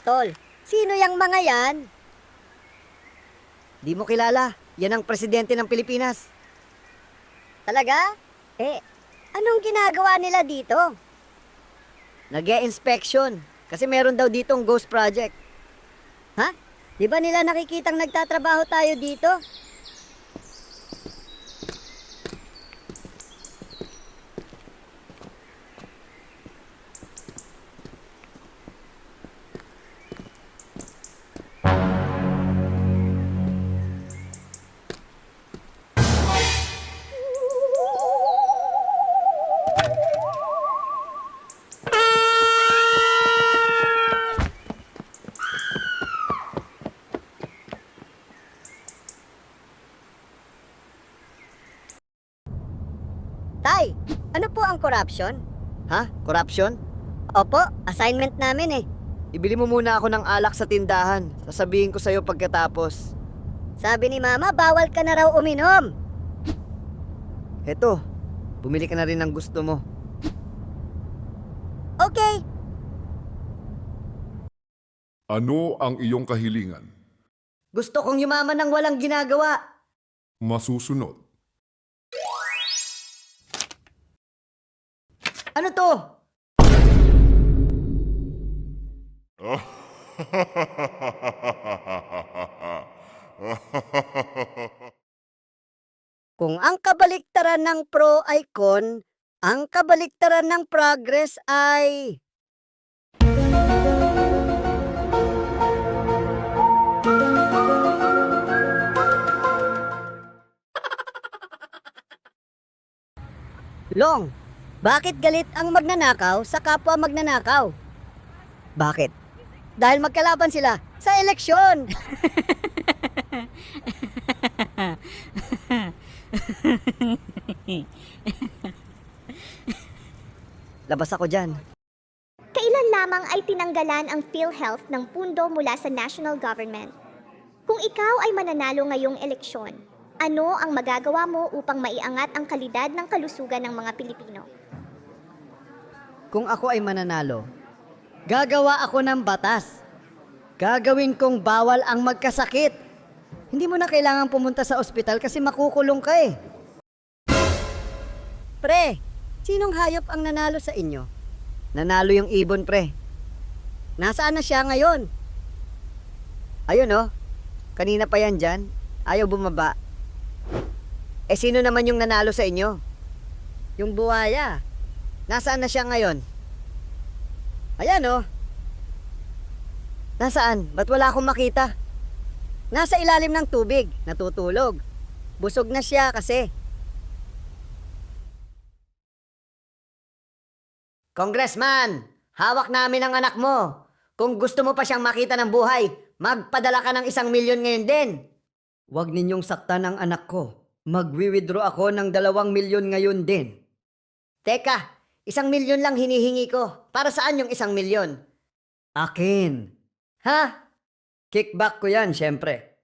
Tol, sino yang mga yan? Di mo kilala, yan ang presidente ng Pilipinas. Talaga? Eh, anong ginagawa nila dito? Nag-e-inspection kasi meron daw ditong ghost project. Ha? Di ba nila nakikitang nagtatrabaho tayo dito? Tay, ano po ang corruption? Ha? Corruption? Opo, assignment namin eh. Ibili mo muna ako ng alak sa tindahan. Sasabihin ko sa'yo pagkatapos. Sabi ni Mama, bawal ka na raw uminom. Heto, bumili ka na rin ng gusto mo. Okay. Ano ang iyong kahilingan? Gusto kong yumaman ng walang ginagawa. Masusunod. Ano to? Kung ang kabaliktaran ng pro ay con, ang kabaliktaran ng progress ay... Long, bakit galit ang magnanakaw sa kapwa magnanakaw? Bakit? Dahil magkalaban sila sa eleksyon. Labas ako dyan. Kailan lamang ay tinanggalan ang PhilHealth ng pundo mula sa national government? Kung ikaw ay mananalo ngayong eleksyon, ano ang magagawa mo upang maiangat ang kalidad ng kalusugan ng mga Pilipino? Kung ako ay mananalo, gagawa ako ng batas. Gagawin kong bawal ang magkasakit. Hindi mo na kailangan pumunta sa ospital kasi makukulong ka eh. Pre, sinong hayop ang nanalo sa inyo? Nanalo yung ibon, pre. Nasaan na siya ngayon? Ayun oh, kanina pa yan dyan. Ayaw bumaba. Eh sino naman yung nanalo sa inyo? Yung buhaya. Nasaan na siya ngayon? Ayan oh, Nasaan? Ba't wala akong makita? nasa ilalim ng tubig, natutulog. Busog na siya kasi. Congressman, hawak namin ang anak mo. Kung gusto mo pa siyang makita ng buhay, magpadala ka ng 1,000,000 ngayon din. Huwag ninyong saktan ang anak ko. Magwi-withdraw ako ng 2,000,000 ngayon din. Teka, 1,000,000 lang hinihingi ko. Para saan yung 1,000,000? Akin. Ha? Kickback ko yan, syempre.